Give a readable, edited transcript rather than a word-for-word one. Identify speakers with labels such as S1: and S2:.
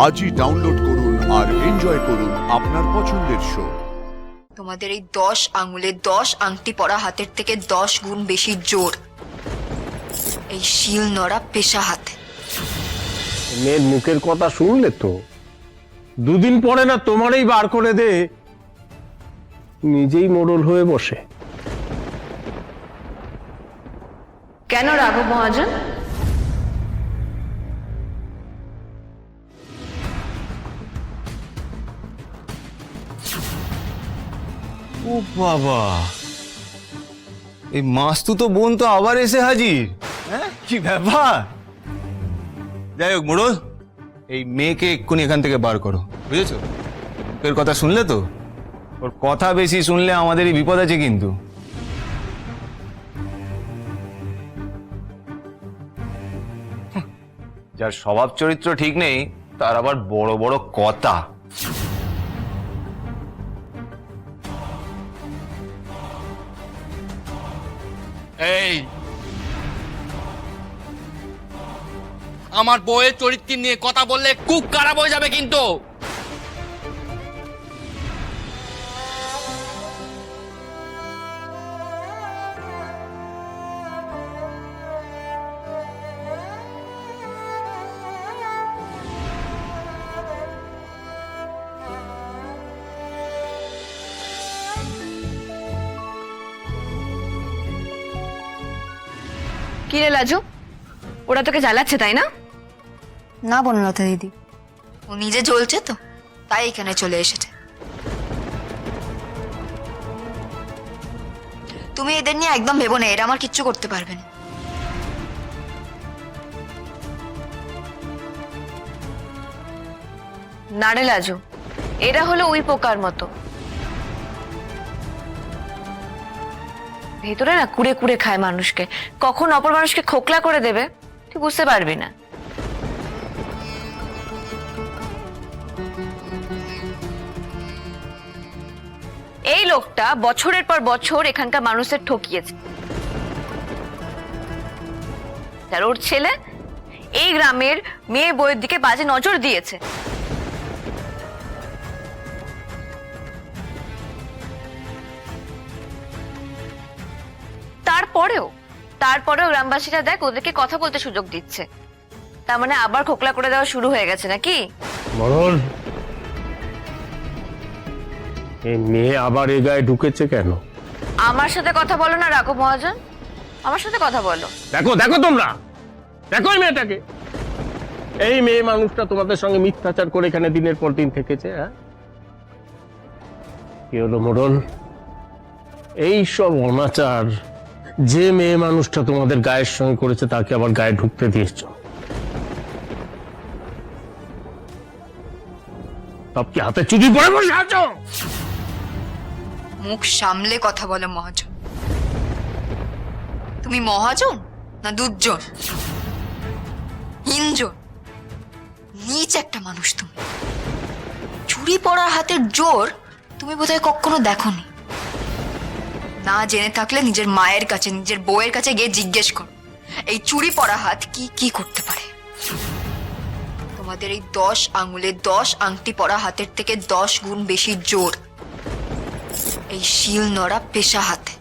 S1: আজই ডাউনলোড করুন আর এনজয় করুন আপনার পছন্দের শো।
S2: তোমাদের এই 10 আঙুলে 10 আংটি পরা হাতের থেকে 10 গুণ বেশি জোর এই শিল নড়া পেশা হাতে।
S3: মেয়ের মুখের কথা শুনলে তো, দুদিন পরে না তোমারই বার করে দে, নিজেই মোড়ল হয়ে বসে।
S4: কেন রাঘব মহাজন?
S5: ও বাবা, এই মাস্তু তো বোন তো আবার এসে হাজির। হ্যাঁ, কি ব্যাপার? যাই হোক মোড়ল, এই মেয়েকে এক্ষুনি এখান থেকে বার করো, বুঝেছো? ওর কথা শুনলে তো, ওর কথা বেশি শুনলে আমাদেরই বিপদ আছে কিন্তু। যার স্বভাব চরিত্র ঠিক নেই তার আবার বড় বড় কথা।
S6: এই আমার বউয়ের চরিত্র নিয়ে কথা বললে খুব খারাপ হয়ে যাবে কিন্তু।
S4: কি রে লাজু, ওরা তোকে জ্বালাচ্ছে তাই না?
S2: না বনলতা দিদি, ও নিজে জ্বলছে তো, তাই এখানে চলে এসেছে। তুমি এদের নিয়ে একদম ভেবো না, এরা আমার কিচ্ছু করতে পারবে না।
S4: না রে লাজু, এরা হলো ওই পোকার মতো, ভেতরে না কুড়ে কুড়ে খায় মানুষকে, কখন অপর মানুষকে খোকলা করে দেবে তুই বুঝতে পারবি না। এই লোকটা বছরের পর বছর এখানকার মানুষের ঠকিয়েছে, আর ওর ছেলে এই গ্রামের মেয়ে বউয়ের দিকে বাজে নজর দিয়েছে। তারপরেও গ্রামবাসীরা দেখ ওদেরকে কথা বলতে সুযোগ দিচ্ছে, তার মানে আবার খোকলা করে দেওয়া শুরু হয়ে গেছে নাকি?
S3: মোড়ল, এই মেয়ে আবার এ গায়ে ঢুকেছে কেন?
S4: আমার সাথে কথা বলো না রাঘব মহাজন, আমার সাথে কথা বলো।
S3: দেখো দেখো, তোমরা দেখো এই মেয়েটাকে। এই মেয়ে মানুষটা তোমাদের সঙ্গে মিথ্যাচার করে এখানে দিনের পর দিন থেকেছে। হ্যাঁ, কি হলো মোড়ল? এই সব অনাচার যে মেয়ে মানুষটা তোমাদের গায়ের সঙ্গে করেছে তাকে আবার গায়ে ঢুকতে দিয়েছ, সব কি হাতে চুরি পড়ে বসে আছো?
S2: মুখ সামলে কথা বলো মহাজন। তুমি মহাজন না দুজন? হিনজন, নীচ একটা মানুষ তুমি। চুরি পড়ার হাতের জোর তুমি বোধহয় কখনো দেখোনি। না জেনে থাকলে নিজের মায়ের কাছে, নিজের বউয়ের কাছে গিয়ে জিজ্ঞেস করো এই চুরি পড়া হাত কি কি করতে পারে। তোমাদের এই 10 আঙুলে 10 আংটি পরা হাতের থেকে 10 গুণ বেশি জোর এই শিল নড়া পেশা হাতে।